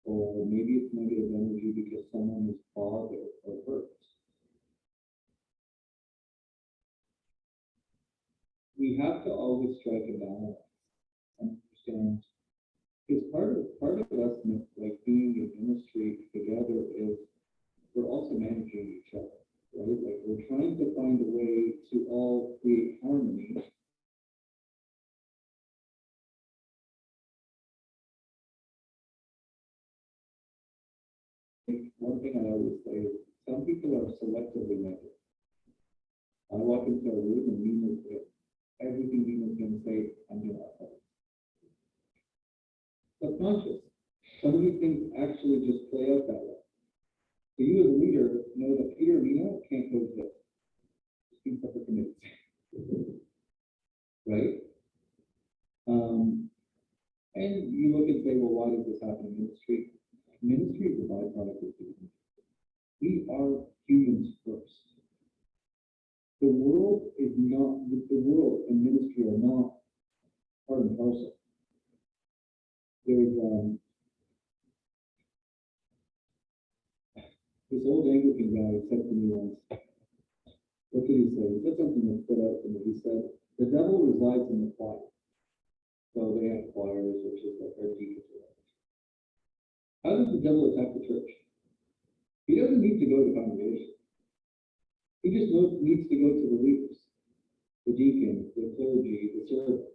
Or maybe it's negative energy because someone is bothered or hurt. We have to always strike a balance and understand. Because part of us, like being in ministry together, is we're also managing each other, right? Like we're trying to find a way to all create harmony. One thing I always say is some people are selectively negative. I walk into a room and Nina's there. Everything Nina's going to say, I'm going to upset. Subconscious. Some of these things actually just play out that way. So you as a leader know that Peter and Nina can't coexist. Just being separate committees. Right? And you look and say, well, why does this happen in ministry? Ministry is a byproduct of human. We are humans first. The world and ministry are not part and parcel. There's this old Anglican guy said to me once, what did he say? He said something that stood out to me. He said, the devil resides in the choir. So they have choirs, which is like our deacons. How does the devil attack the church? He doesn't need to go to the congregation. He just needs to go to the leaders, the deacons, the clergy, the servants.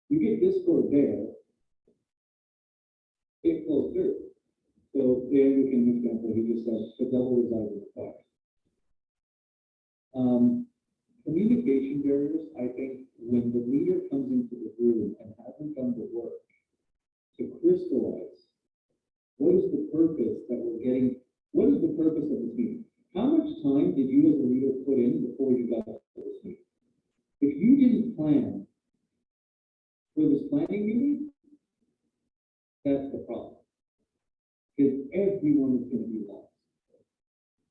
You get discord there, it flows through. So the Anglican example, he just says the devil resides in the choir. Communication barriers, I think, when the leader comes into the room and hasn't done the work to crystallize what is the purpose that we're getting, what is the purpose of this meeting? How much time did you as a leader put in before you got to this meeting? If you didn't plan for this planning meeting, that's the problem. Because everyone is going to be lost.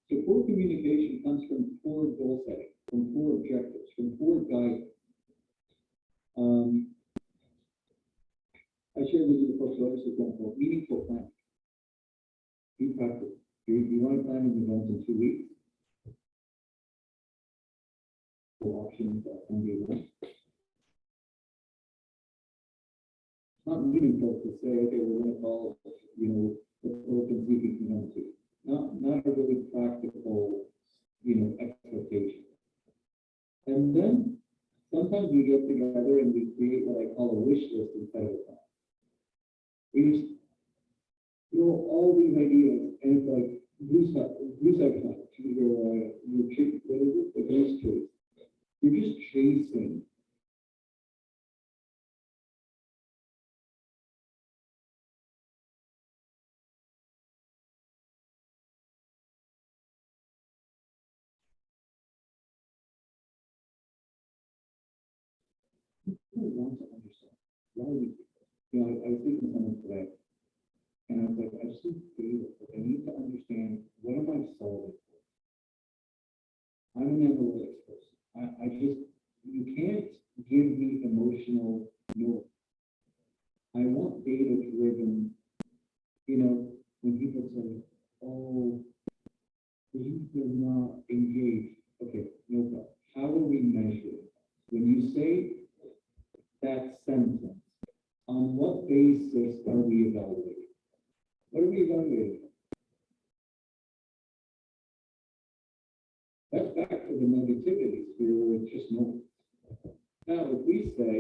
So poor communication comes from poor goal setting, from poor objectives, from poor guidance. I shared with you the first letters example, meaningful planning. Be practical. You want to plan an event in 2 weeks? Options that can be one. It's not meaningful to say, okay, we're going to call, the open speaking community. Not a really practical, expectation. And then sometimes we get together and we create what I call a wish list instead of a plan. We just throw all these ideas and it's like blue sky plan, your tree, what is it? The ghost tree. You're just chasing. People want to understand. Why we, I was thinking of someone today, and I was like, I just need to feel it. Like, I need to understand what am I solving for? I'm an analytics person. I just, you can't give me emotional no. I want data driven, when people say, oh, they're not engaged. Okay, no problem. How are we measuring? When you say that sentence, on what basis are we evaluating? What are we evaluating? That's back to the negativity sphere where it's just noise. Now, if we say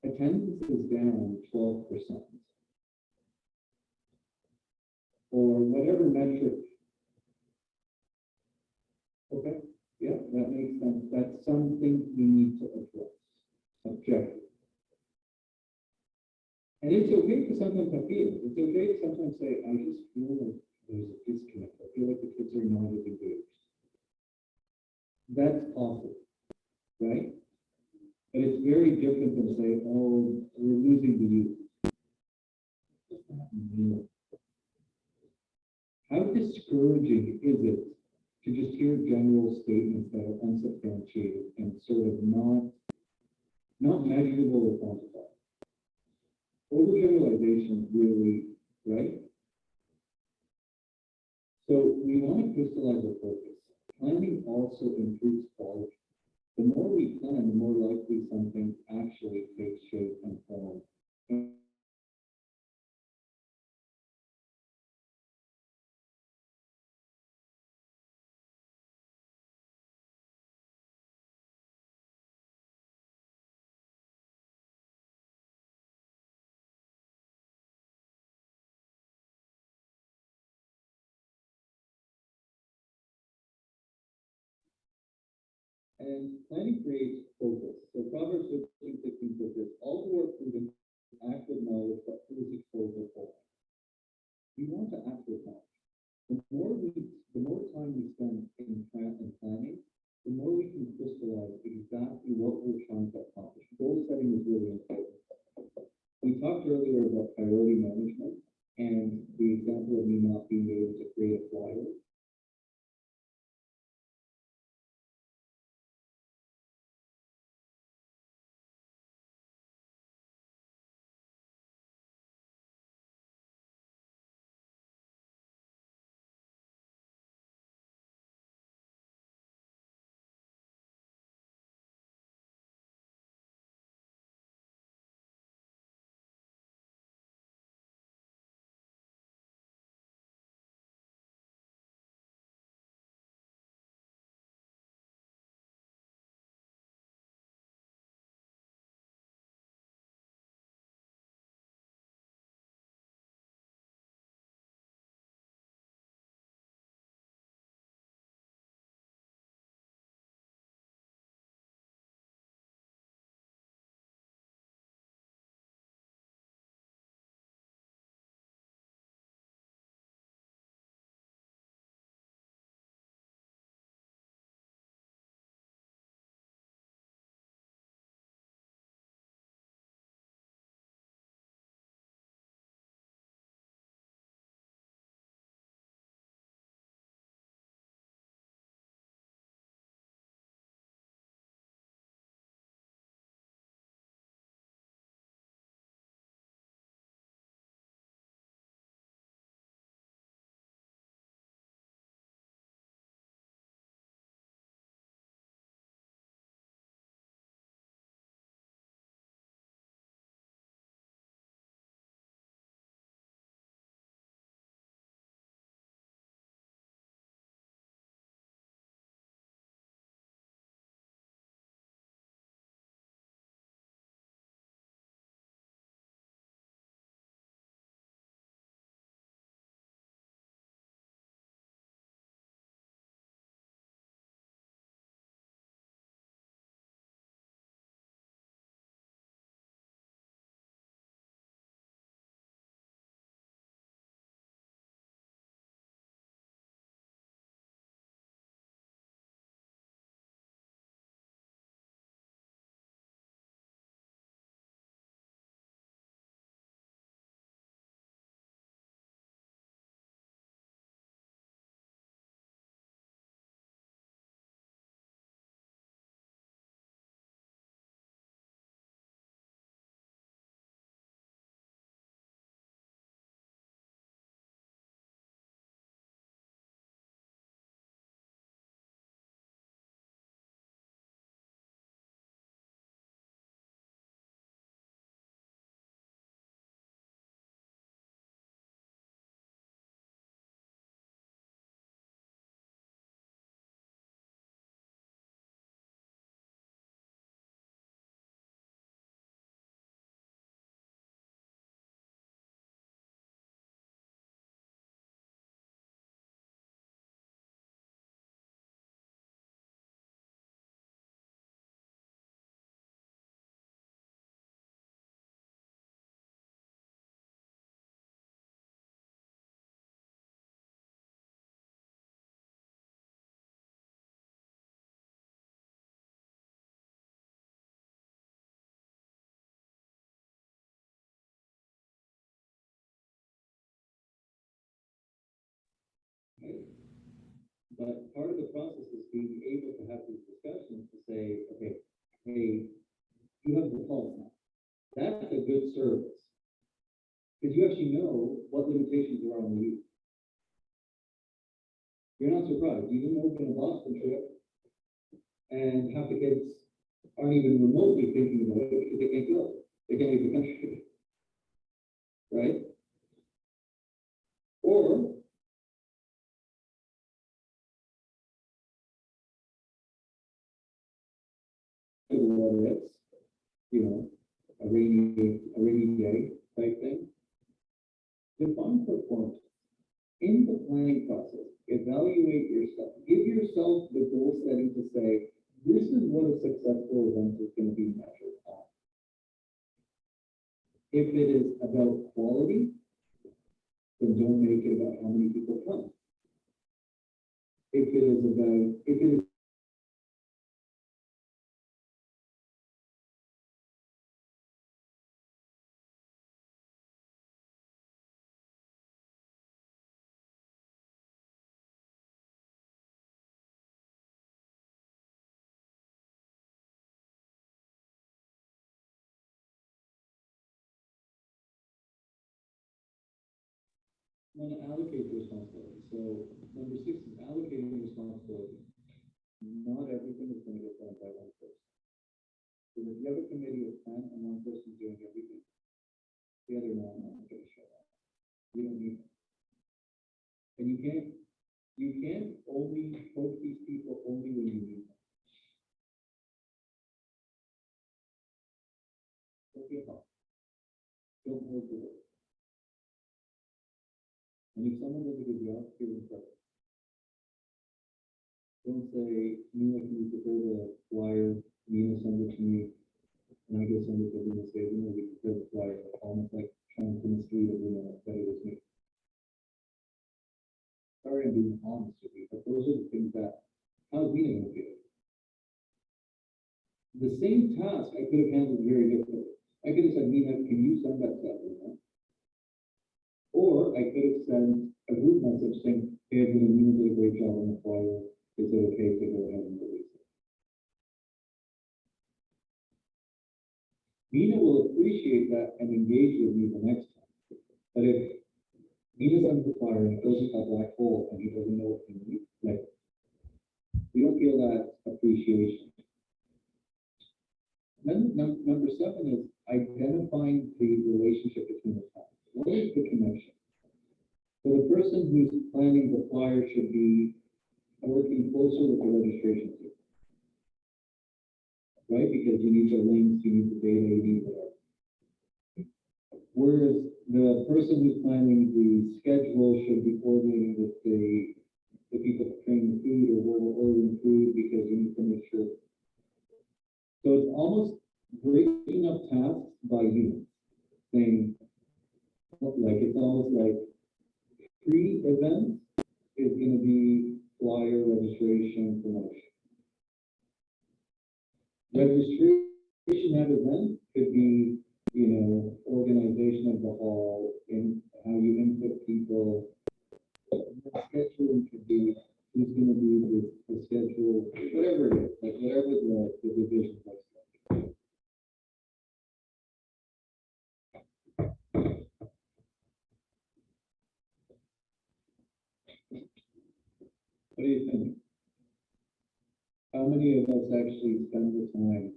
attendance is down 12%, or whatever metric, okay, yeah, that makes sense. That's something we need to address. Objective. And it's okay to sometimes have feelings. It's okay to sometimes say, I just feel like there's a disconnect. I feel like the kids are not as engaged. That's possible, right? But it's very different than say, oh, we're losing the youth. How discouraging is it to just hear general statements that are unsubstantiated and sort of not measurable or quantified? Overgeneralization really, right? So we want to crystallize our focus. Planning also improves quality. The more we plan, the more likely something actually takes shape and form. And planning creates focus. So Proverbs 15:16 says this, all who are prudent act with knowledge, but fools expose their fault. We want to act with knowledge. The more time we spend in planning, the more we can crystallize exactly what we're trying to accomplish. Goal setting is really important. We talked earlier about priority management and the example of me not being able to create a flyer. But part of the process is being able to have these discussions to say, okay, hey, you have the pulse now. That's a good service. Because you actually know what limitations there are on the youth. You're not surprised. You didn't open a Boston trip and half the kids aren't even remotely thinking about it because they can't go. They can't leave the country. Right? Or whether it's, a rainy day type thing. Define performance. In the planning process, evaluate yourself. Give yourself the goal setting to say, this is what a successful event is going to be measured on. If it is about quality, then don't make it about how many people come. If it is want to allocate the responsibility. So number 6 is allocating responsibility. Not everything is going to get done by one person. So if you have a committee of 10 and one person is doing everything, the other 9 aren't going to show up. You don't need them. And you can't only poke these people only when you need them. Don't be a problem. Don't hold the word. And if someone does a good job, give them credit. Don't say, Nina, can you prepare the flyer? Nina, send it to me. And I go send it to Nina, say, we prepare the flyer. Almost like trying to mislead everyone that it was me. Sorry, I'm being honest with you, but those are the things that, how's Nina going to feel? The same task I could have handled very differently. I could have said, Nina, can you send that stuff? Or I could have sent a group message saying, hey, Nina did a great job on the flyer. Is it okay to go ahead and release it? Nina will appreciate that and engage with me the next time. But if Nina sends the flyer and it goes into a black hole and he doesn't know what he needs, like, we don't feel that appreciation. Then number 7 is identifying the relationship between the parties. What is the connection? So the person who's planning the flyer should be working closer with the registration team. Right? Because you need the links, you need the data, you need whatever. Whereas the person who's planning the schedule should be coordinating with the people preparing the food or where we're ordering food because you need to make sure. So it's almost breaking up tasks by units, saying, like, it's almost like pre-event is going to be flyer registration promotion. Registration at event could be, organization of the hall and how you input people. Scheduling could be who's going to be the schedule, whatever it is, like whatever the division looks like. What do you think? How many of us actually spend the time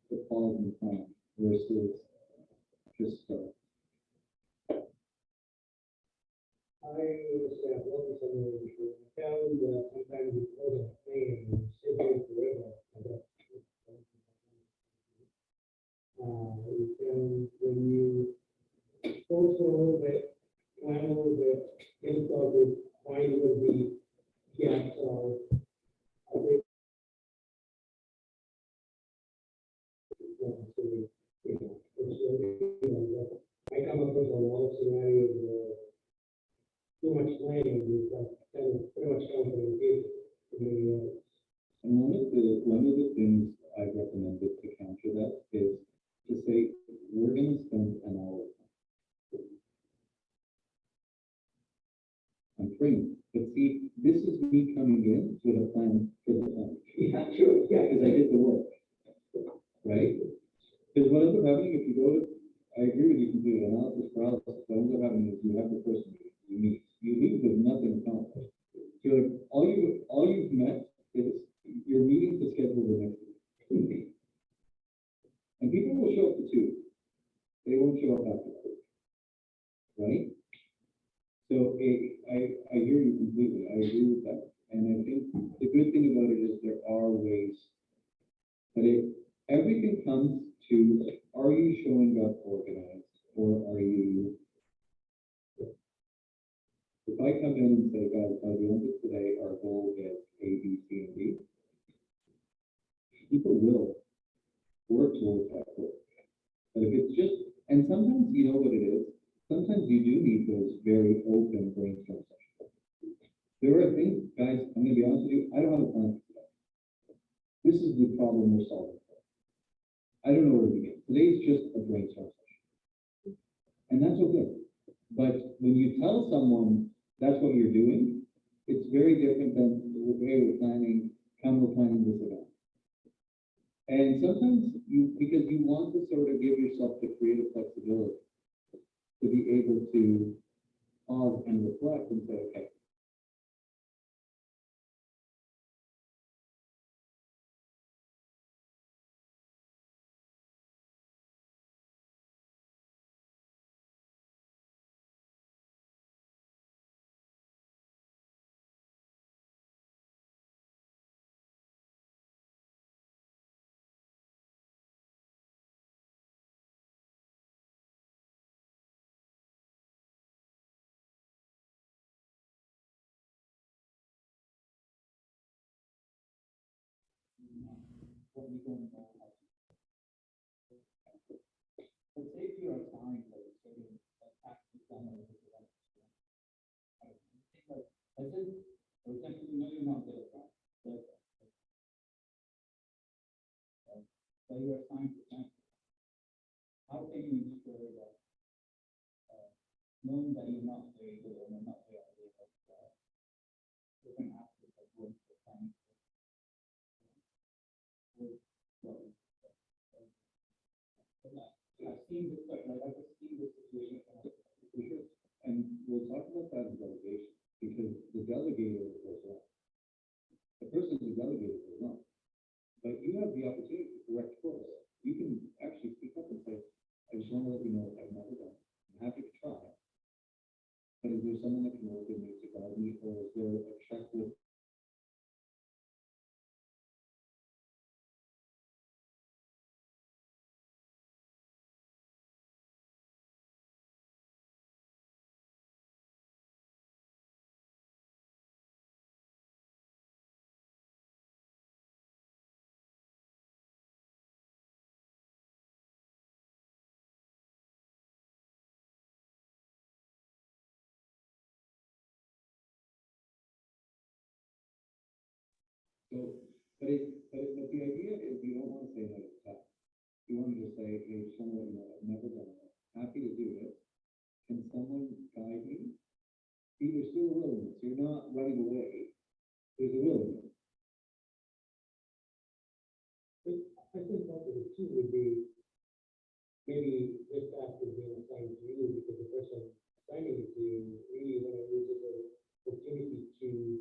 to pause and plan versus just start? I understand what is somewhere in the I found sometimes you go to a plane and sit there forever. You can, when you focus a little bit, plan a little bit, think of it, find what the gaps are. I think I come across a lot of scenarios where too much planning is kind of pretty much confident in And one of the things I recommended to counter that is to say, we're going to spend an hour on training. But see, this is me coming in with a plan for the plan. Yeah, true, yeah. Because I did the work, right? Because what ends up happening if you go to, I agree with you completely, analysis paralysis, what ends up happening is you have the first meeting, you leave with nothing accomplished. You're like, all you've met is your meeting to schedule the next meeting. And people will show up to two, they won't show up after that, right? So I hear you completely, I agree with that. And I think the good thing about it is there are ways that everything comes to, are you showing up organized or are you, if I come in and say, guys, by the end of today, our goal is A, B, C, and D, people will work towards that goal. But if it's just, and sometimes you know what it is, sometimes you do need those very open brainstorm sessions. There are things, guys, I'm gonna be honest with you, I don't have a plan for today. This is the problem we're solving for. I don't know where to begin. Today's just a brainstorm session. And that's okay. But when you tell someone that's what you're doing, it's very different than, okay, we're planning this event. And sometimes because you want to sort of give yourself the creative flexibility to be able to pause and reflect and say, okay, what we don't know how to. But say if you're assigned like a certain task to done or this event. I think like, let's say, for example, you know you're not good at that. But you're assigned to something. How can you ensure that knowing that you're not very good or not very good at different aspects of what you're planning I've seen this, like I've seen this situation. and we'll talk about that in delegation, because the delegator was wrong. The person who delegated was wrong. But you have the opportunity to correct course. You can actually speak up and say, I just want to let you know I've never done it. I'm happy to try. But is there someone that can work with me to guide me, or is there a checklist? But the idea is you don't want to say no to that. You want to just say, hey, just want to let you know I've never done it. Happy to do it. Can someone guide me? See, there's still a willingness. You're not running away. There's a willingness. I think part of it too would be maybe this task is being assigned to you because the person assigning it to you really want to use it as an opportunity to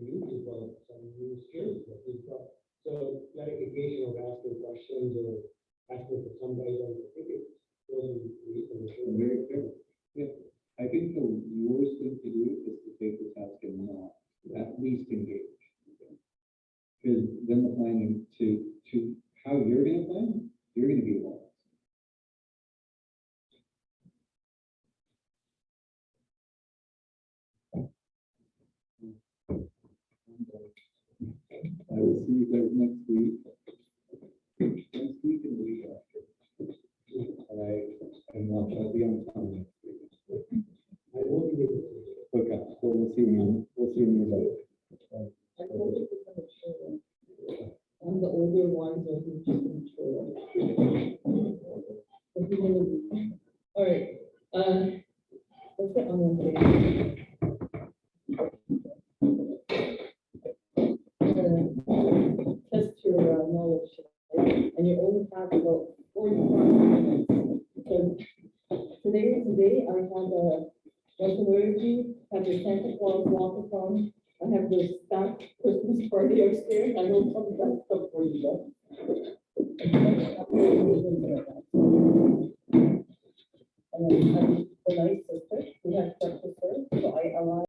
you develop some new skills that you've got. So clarification or asking questions or asking for some guidance, I think it's totally reasonable. Very fair. Yeah. I think the worst thing to do is to take the task and not at least engage. Because then the planning to how you're going to plan, you're going to be lost. I will see you guys next week. Next week and the week after. And I'll be on time next week. I won't be able to. Okay, so we'll see you. We'll see you later. I told you to put children. I'm the older ones of the children. All right, let's get on with it. and you only have about 45 minutes. So today I have a Westerworthy, have the Santa Claus walkathon, I have the staff Christmas party upstairs, I know some of that stuff for you guys. And the nice